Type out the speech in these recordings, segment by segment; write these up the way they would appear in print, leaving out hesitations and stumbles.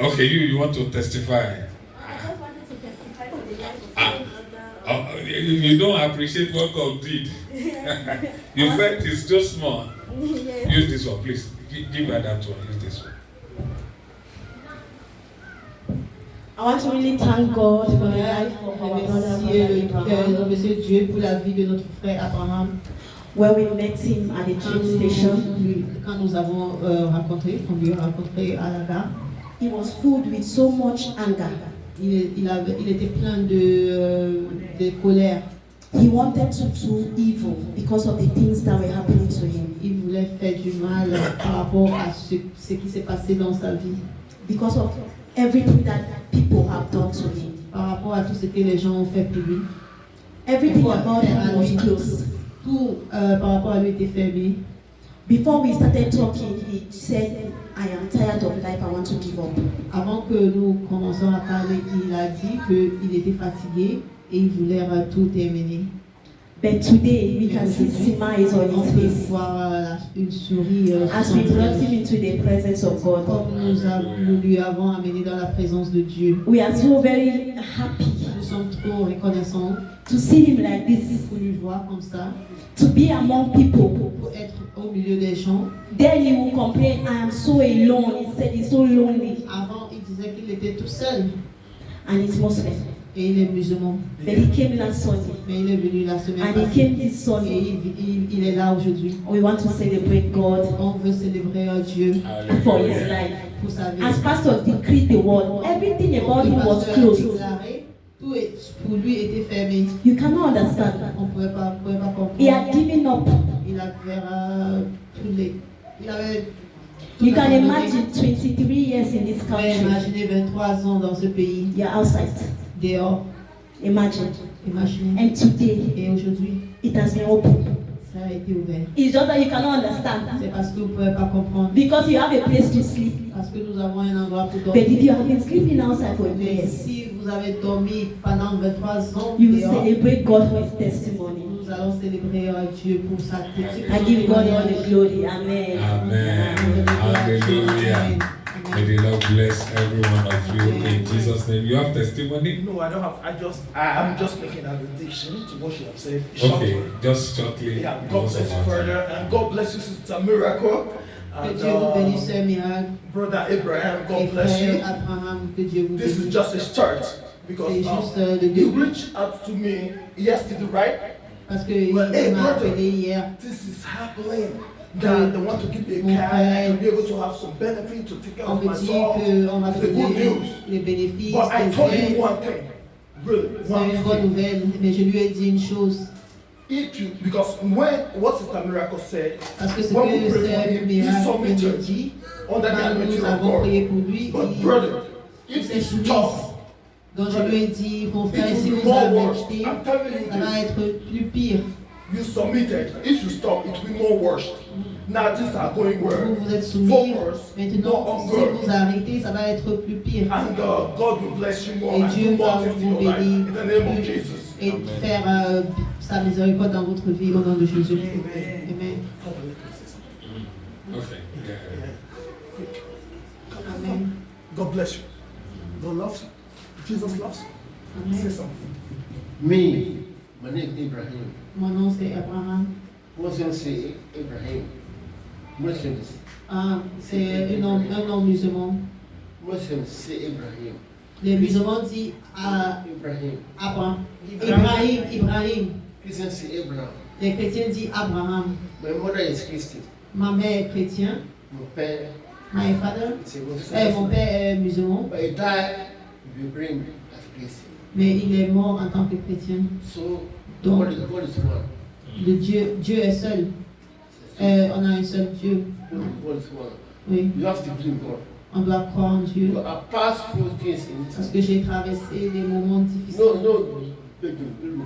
Okay, you want to testify? I just wanted to testify for the life of my brother. You don't appreciate what God did. You felt it's just small. Yes. Use this one, please. Give her that one. Use this one. I want to really thank God for the life of our brother Abraham. Remercier Dieu pour la vie de notre frère Abraham. When we met him at the train station, Quand nous avons rencontré, on lui a rencontré à la gare, he was filled with so much anger. il était plein de colère. He wanted to do evil because of the things that were happening to him. Il voulait faire du mal par rapport à ce qui s'est passé dans sa vie. Because of everything that people have done to him. Par rapport à tout ce que les gens ont fait pour lui. Everything about him was closed. Tout par rapport à lui était fermé. Before we started talking, he said, I am tired of life, I want to give up. Avant que nous commencions à parler, il a dit qu'il était fatigué et il voulait tout terminer. But today, we can see smiles on On his peut face. voir une souris sur As son we brought visage. him into the presence of God. Comme nous lui avons amené dans la présence de Dieu. We are so very happy Nous sommes trop reconnaissants to see him like this, pour lui voir comme ça, to be among people. pour être au milieu des gens. Then he will complain, I am so alone. He said he's so lonely. Avant, il disait qu'il était tout seul And he's Muslim. et il est musulman. But he came last Sunday. Mais il est venu la semaine And he passée came this et Sunday. il est là aujourd'hui. We want to celebrate God On veut célébrer Dieu for his life. pour sa vie. As pastor decreed the word, everything about him was closed. Tout pour lui était fermé. You cannot understand. On ne pouvait pas comprendre. He had given up. Il avait tous les. Il avait. tout You can abandonné. imagine 23 years in this Vous pouvez country. imaginer 23 ans dans ce pays, You're outside. dehors. Imagine. Imaginez. And today, Et aujourd'hui, it has been open. ça a été ouvert. It's just that you cannot understand. C'est parce que vous ne pouvez pas comprendre. Because you have a place to sleep. Parce que nous avons un endroit pour But if dormir. you have been sleeping outside for Mais years, si vous avez dormi pendant 23 ans, you will dehors, celebrate God for his testimony. nous allons célébrer Dieu pour sa I give God all the glory. Amen. Amen. Hallelujah. May the Lord bless every one of you in Jesus' name. You have testimony? No, I don't have. I'm just making an addition to what you have said. Okay, just shortly. Yeah, God bless you further, and God bless you, Sister Miracle, Que and Dieu vous bénisse, Sœur Miracle. Brother Abraham. Et God bless frère you. Abraham, que Dieu vous This is bénisse. just a start because C'est juste le he début. reached out to me yesterday, right? Parce qu'il Well, hey, m'a brother. appelé hier. This is happening. That they want to give me a car and to be able to have some benefit to take care On of me dit myself. qu'on va It's the good donner news. les bénéfices. But I des told him aides. one thing, really, C'est one une bonne thing. nouvelle, mais je lui ai dit une chose. If you, because when what Sister Miracle said, Parce que ce when we que prayed for Sœur him, he Miracle me submitted dit, under the quand anointing nous of avons God. prié pour lui, But brother, if s'est it's soumise. tough, Donc je lui ai dit, mon frère, it si will be vous more avez worse. acheté, I'm telling ça va you être plus pire. this. You submitted. If you stop, it will be more worse. Now things are going Vous well. vous êtes soumis. Focus, Maintenant, more si hunger. vous arrêtez, ça va être plus pire. And God will bless you more Et and Dieu do more va things in vous your life. bénir In the name of Jesus. et faire sa miséricorde dans votre vie au nom de Jésus. Amen. Amen. Okay. Yeah. Amen. God bless you. God loves you. Jesus loves you. Say Amen. something. Me, my name is Ibrahim. Mon nom c'est Abraham. Muslims say Ibrahim. Muslims, C'est un nom musulman. Muslims say Ibrahim. Les musulmans disent Ibrahim. Abraham. Ibrahim. Christians say Abraham. Les chrétiens disent Abraham. My mother is Christian. Ma mère est chrétienne. My parents My father. is a Muslim. Mon père est musulman. But he died in Ukraine as Christian. Mais il est mort en tant que chrétien. So Donc, God is one. Dieu est seul. On a un seul Dieu. God is one. Oui. You have to believe God. On doit croire en Dieu. But I passed through things in Parce Italy. que j'ai traversé des moments difficiles. No.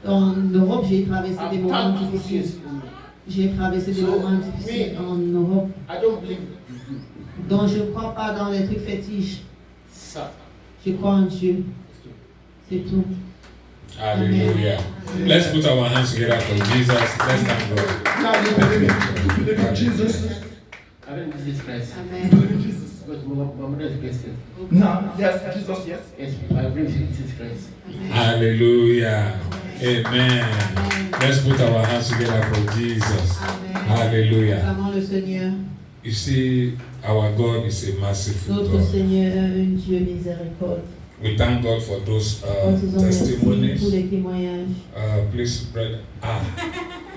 En Europe, j'ai traversé I des moments passed through difficiles. things in J'ai traversé des So, moments difficiles en Europe. I don't believe you. Donc je ne crois pas dans les trucs fétiches. Sir. Je crois en Dieu. C'est tout. Hallelujah. Let's put our hands together for Jesus. Let's thank God. Now you believe in Jesus. I don't believe Jesus Christ. You Amen. believe in Jesus. Because my mother is Christian. No, yes, Jesus, yes. Yes, I believe Jesus Christ. Hallelujah. Amen. Let's put our hands together for Jesus. Amen. Hallelujah. Acclamons le Seigneur. You see, our God is a merciful Notre God. Seigneur, un Dieu miséricorde. We thank God for those Disons merci pour testimonies. les témoignages. Please, brother.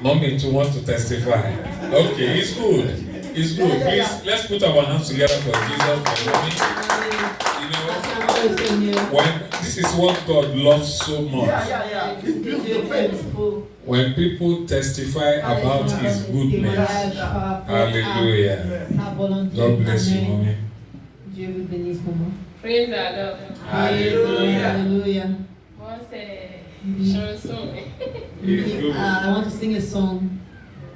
Mommy too want to testify. Okay, it's good. It's good. Please, let's put our hands together for Jesus, for mommy. You know, Acclamons le Seigneur. when this is what God loves so much. Yeah. It builds the faith. When people testify about His goodness. Hallelujah. Sa volonté. God bless you, Amen. mommy. Dieu vous bénisse, maman. Praise the Lord. Hallelujah. Alléluia. Moi, c'est chanson. It's good. I want to sing a song.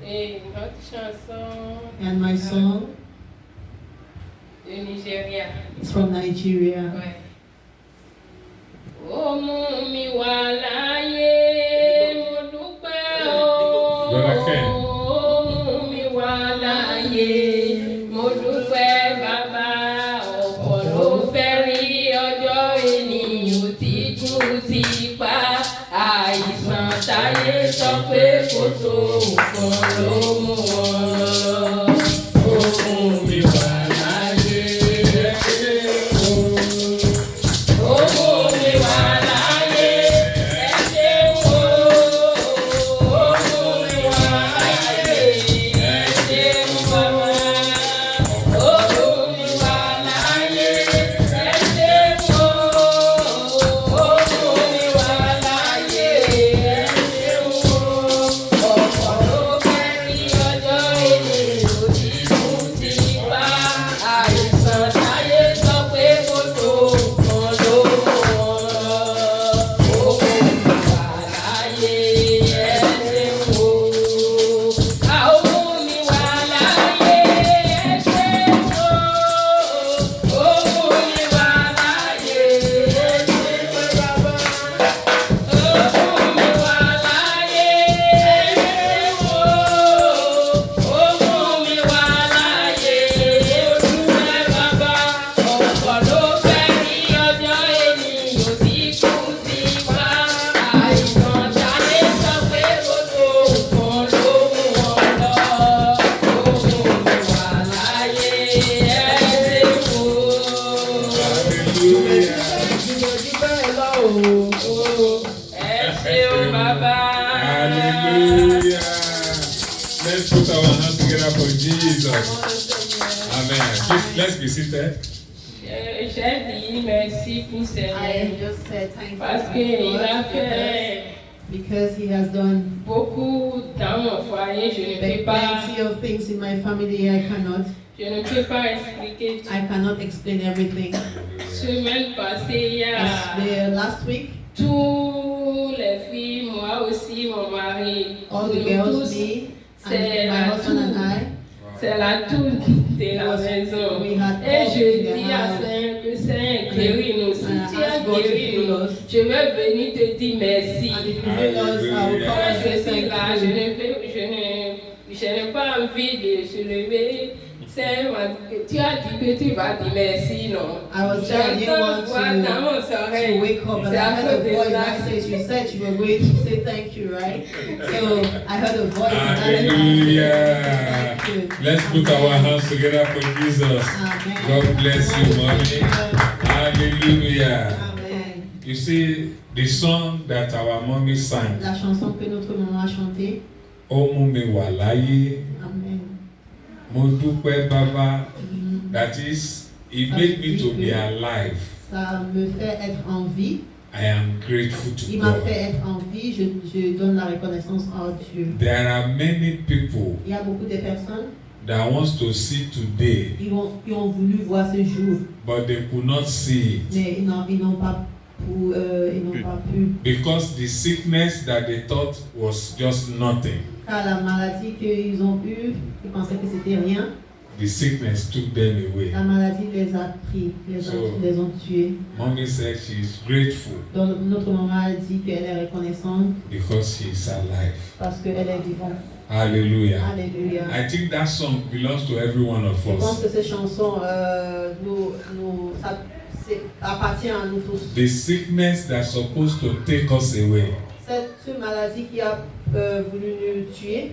Et notre chanson And my song de Nigeria. is from Nigeria. Ouais. Ó mú mi wá láyé, mo dúpẹ́ o. Brother Ken. Ó mú mi wá láyé, mo dúpẹ́ bàbá. Ọ̀pọ̀ ló fẹ́ rí ọjọ́ ènìyàn tí kú ti pa. Àìsàn táyé sọ pé kò tó nǹkan ló mú wọn lọ. Ó mú mi wá láyé. Ó mú mi wá láyé. Ẹ ṣeun o. Ó mú mi wá láyé. Ẹ ṣeun bàbá. Ó mú mi wá láyé. Ẹ ṣeun o. Ó mú mi wá láyé. Ẹ ṣeun o. Ọ̀pọ̀ ló fẹ́ rí ọjọ́ ènìyàn tí kú ti pa. Àìsàn táyé sọ pé kò tó nǹkan ló mú wọn lọ. Ó mú mi wá láyé. Ẹ ṣeun o. A ó mú mi wá láyé. Ẹ ṣeun o. Ó mú mi wá láyé. Ẹ ṣeun bàbá. Ó mú mi wá láyé. Ẹ ṣeun o. Ó mú mi wá láyé. Olúwa bàbá. Ọ̀pọ̀ ló fẹ́ rí ọjọ́ ènìyàn tí kú ti pa. Àìsàn táyé sọ pé kò tó nǹkan ló mú wọn lọ. Ó mú mi wá láyé. Ẹ ṣeun o. Ẹ ṣeun bàbá. Hallelujah. Let's put our hands together for Jesus. Amen. Please, let's be seated. J'ai dit merci pour ces I just said thank you parce qu'il a God fait because He has done beaucoup dans mon foyer. Je ne peux pas plenty of things in my family. I cannot expliquer tout. I cannot explain everything. Semaine passée, il y a The last week, tous les filles, moi aussi, mon mari, all the nous girls, tous, me, c'est and my la husband and I, c'est la tour de la maison. we had Et all je in the dis à house. Saint que Saint guéris-nous. Si And tu I as ask God to guéri heal nous, us. je vais venir te dire merci. And if you heal us, I will come Quand and je say suis là, thank you. je n'ai pas envie de se lever. Saint m'a dit que tu as dit que tu vas dire merci, non? I was there, I didn't want J'entends dans mon to oreille. wake up, but C'est I à heard cause a de voice ça. that says, you said you were going to say thank you, right? So I heard a voice and I Hallelujah. thank you. Let's put our hands together for Jesus. Amen. God bless you, mommy. Hallelujah. Amen. You see, the song that our mommy sang, La chanson que notre maman a chantée. Ó mú mi wá láyé, Amen. mo dúpẹ́ bàbá. Mhm. That is, He made me to be alive. Ça me fait être en vie. I am grateful to Il m'a God. fait être en vie. Je donne la reconnaissance à Dieu. There are many people Il y a beaucoup de personnes that wants to see today, qui ont voulu voir ce jour, but they could not see it mais ils n'ont pas pu. because the sickness that they thought was just nothing. Car la maladie qu'ils ont eue, ils pensaient que c'était rien. The sickness took them away. La maladie les a pris, les ont tués. Mommy said she is grateful Donc notre maman a dit qu'elle est reconnaissante because she is alive. parce qu'elle est vivante. Hallelujah. Alléluia. I think that song belongs to every one of Je pense us. que ces chansons ça appartient à nous tous. The sickness that's supposed to take us away, Cette maladie qui a voulu nous tuer,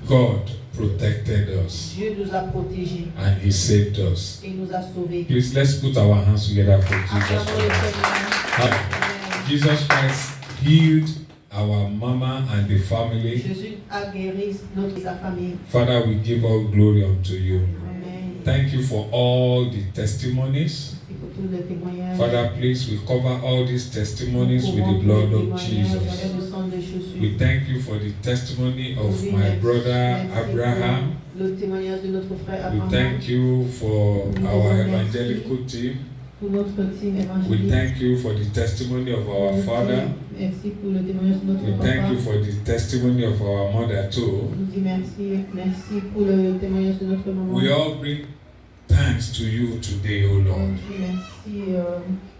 God protected us Dieu nous a protégés and He saved us. et nous a sauvés. Please, let's put our hands together for Jesus Acclamons le Christ. Seigneur. Jesus Christ healed our mama and the family. Jésus a guéri notre sa famille. Father, we give all glory unto you. Amen. Thank you for all the testimonies. Merci pour tous les témoignages. Father, please, we cover all these testimonies with the blood of Jesus. Avec le sang de Jésus. We thank you for the testimony of Oui, my merci. brother Merci Abraham. pour le témoignage de notre frère We Abraham. thank you for our evangelical team. Pour notre team We évangélique. thank you for the testimony of our father. Merci pour le témoignage de notre We papa. thank you for the testimony of our mother too. On dit merci, merci pour le témoignage de notre maman. We all bring thanks to you today, O On Lord. dit merci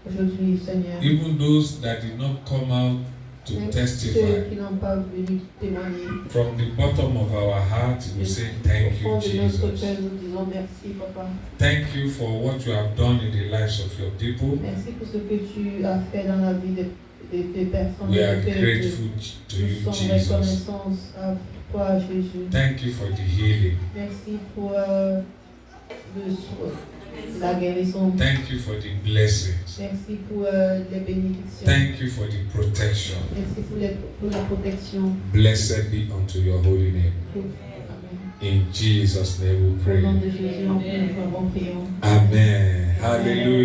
aujourd'hui, Seigneur. Even those that did not come out to Même testify, ceux qui n'ont pas venu témoigner. from the bottom of our heart, we say Au thank fond you, de notre Jesus. cœur, nous disons merci, Papa. Thank you for what you have done in the lives of your people. Merci pour ce que tu as fait dans la vie de personnes. We are Que grateful to nous you, sommes Jesus. reconnaissants à toi, Jésus. Thank you for the healing. Merci pour la guérison. Thank you for the blessings. Merci pour les bénédictions. Thank you for the protection. Merci pour la protection. Blessed be unto your holy name. Amen. In Jesus' name we Au nom pray. de Jésus, nous prions. Amen. Hallelujah.